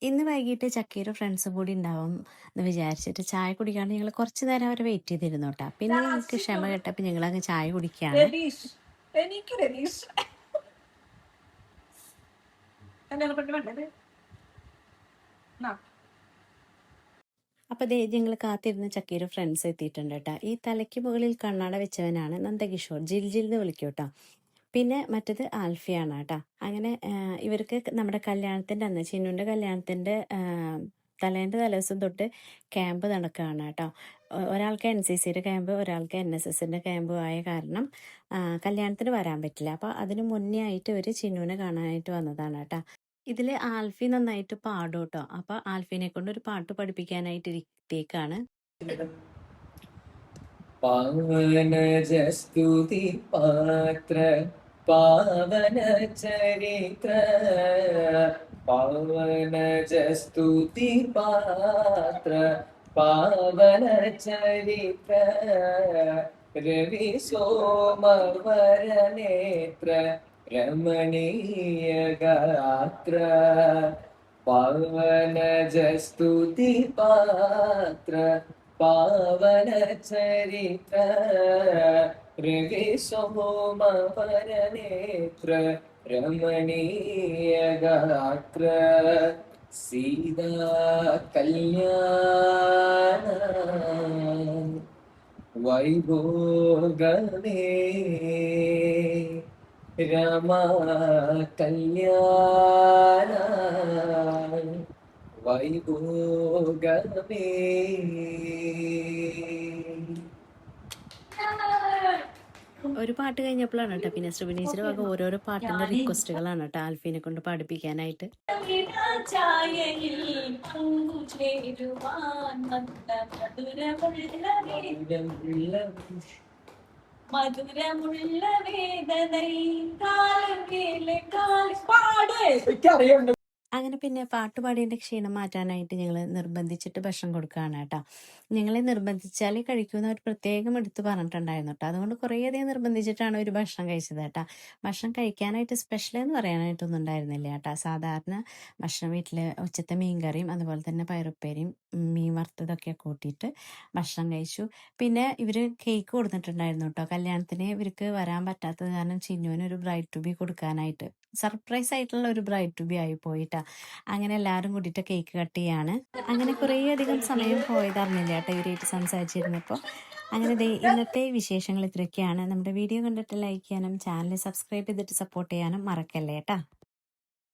ഇന്ന് വൈകിട്ട് ചക്കീരും ഫ്രണ്ട്സും കൂടി ഉണ്ടാവും എന്ന് വിചാരിച്ചിട്ട് ചായ കുടിക്കാണ്ട് ഞങ്ങൾ കുറച്ച് നേരം അവരെ വെയിറ്റ് ചെയ്തിരുന്നു കേട്ടോ. പിന്നെ ഞങ്ങൾക്ക് ക്ഷമ കേട്ടപ്പോൾ ഞങ്ങളങ്ങ് ചായ കുടിക്കുകയാണ്. രതീഷ് എനിക്ക് രതീഷ് എന്താണ് കൊണ്ട് വേണ്ടത്? അപ്പോൾ ദേ ഞങ്ങൾ കാത്തിരുന്ന ചക്കീരും ഫ്രണ്ട്സ് എത്തിയിട്ടുണ്ട് കേട്ടോ. ഈ തലയ്ക്ക് മുകളിൽ കണ്ണാട വെച്ചവനാണ് നന്ദകിഷോർ, ജിൽ ജിൽ എന്ന് വിളിക്കും കേട്ടോ. പിന്നെ മറ്റത് ആൽഫിയാണ് കേട്ടോ. അങ്ങനെ ഇവർക്ക് നമ്മുടെ കല്യാണത്തിൻ്റെ അന്ന്, ചിന്നുവിൻ്റെ കല്യാണത്തിൻ്റെ തലേൻ്റെ തലേദിവസം തൊട്ട് ക്യാമ്പ് നടക്കുകയാണ് കേട്ടോ. ഒരാൾക്ക് NCCയുടെ ക്യാമ്പ്, ഒരാൾക്ക് NSSൻ്റെ ക്യാമ്പും ആയ കാരണം കല്യാണത്തിന് വരാൻ പറ്റില്ല. അപ്പോൾ അതിന് മുന്നേ ആയിട്ട് ഇവർ ചിന്നുവിനെ കാണാനായിട്ട് വന്നതാണ് കേട്ടോ. ഇതിൽ ആൽഫി നന്നായിട്ട് പാടും കേട്ടോ. അപ്പോൾ ആൽഫിനെ കൊണ്ട് ഒരു പാട്ട് പഠിപ്പിക്കാനായിട്ട് ഇരുത്തിയേക്കാണ്. പാവനജസ്തുതി പാത്ര പാവന ചരിത്ര പാവനജസ്തുതി പാത്ര പാവന ചരിത്ര രവി സോമവരനേത്ര രമണീയ ഗാത്ര പാവനജസ്തുതി പാത്ര പാവന ചരിത്ര രവി സോമവരനേത്ര രമണീയ ഗാത്ര സീതാ കല്യാണ വൈഭോഗമേ രമ കല്യാണ വൈഭോഗമേ. ഒരു പാട്ട് കഴിഞ്ഞപ്പോഴാണ് കേട്ടോ പിന്നെ ശ്രീവിനീച്ചിന്റെ വക ഓരോരോ പാട്ടിന്റെ റിക്വസ്റ്റുകളാണ് കേട്ടോ ആൽഫിനെ കൊണ്ട് പഠിപ്പിക്കാനായിട്ട്. മധുരമുള്ള വേദനൈ പാട്. അങ്ങനെ പിന്നെ പാട്ടുപാടിൻ്റെ ക്ഷീണം മാറ്റാനായിട്ട് ഞങ്ങൾ നിർബന്ധിച്ചിട്ട് ഭക്ഷണം കൊടുക്കുകയാണ് കേട്ടോ. ഞങ്ങളെ നിർബന്ധിച്ചാലേ കഴിക്കുന്ന ഒരു പ്രത്യേകം എടുത്ത് പറഞ്ഞിട്ടുണ്ടായിരുന്നു കേട്ടോ. അതുകൊണ്ട് കുറേയധികം നിർബന്ധിച്ചിട്ടാണ് ഒരു ഭക്ഷണം കഴിച്ചത് കേട്ടോ. ഭക്ഷണം കഴിക്കാനായിട്ട് സ്പെഷ്യൽ എന്ന് പറയാനായിട്ടൊന്നും ഉണ്ടായിരുന്നില്ല കേട്ടോ. സാധാരണ ഭക്ഷണം വീട്ടിൽ ഉച്ചത്തെ മീൻ കറിയും അതുപോലെ തന്നെ പയറുപ്പേരിയും മീൻ വറുത്തതൊക്കെ കൂട്ടിയിട്ട് ഭക്ഷണം കഴിച്ചു. പിന്നെ ഇവർ കേക്ക് കൊടുത്തിട്ടുണ്ടായിരുന്നു കേട്ടോ. കല്യാണത്തിന് ഇവർക്ക് വരാൻ പറ്റാത്തത് കാരണം ചിന്നുവിന് ഒരു ബ്രൈഡ് ടു ബി കൊടുക്കാനായിട്ട് സർപ്രൈസ് ആയിട്ടുള്ള ഒരു ബ്രൈഡ് ടു ബി ആയി പോയിട്ടാ. അങ്ങനെ എല്ലാവരും കൂടിയിട്ട് കേക്ക് കട്ട് ചെയ്യാണ്. അങ്ങനെ കുറേയധികം സമയം പോയതറിഞ്ഞില്ല കേട്ടോ ഇവരായിട്ട് സംസാരിച്ചിരുന്നപ്പോൾ. അങ്ങനെ ഇന്നത്തെ വിശേഷങ്ങൾ ഇത്രയൊക്കെയാണ്. നമ്മുടെ വീഡിയോ കണ്ടിട്ട് ലൈക്ക് ചെയ്യാനും ചാനൽ സബ്സ്ക്രൈബ് ചെയ്തിട്ട് സപ്പോർട്ട് ചെയ്യാനും മറക്കല്ലേ കേട്ടോ.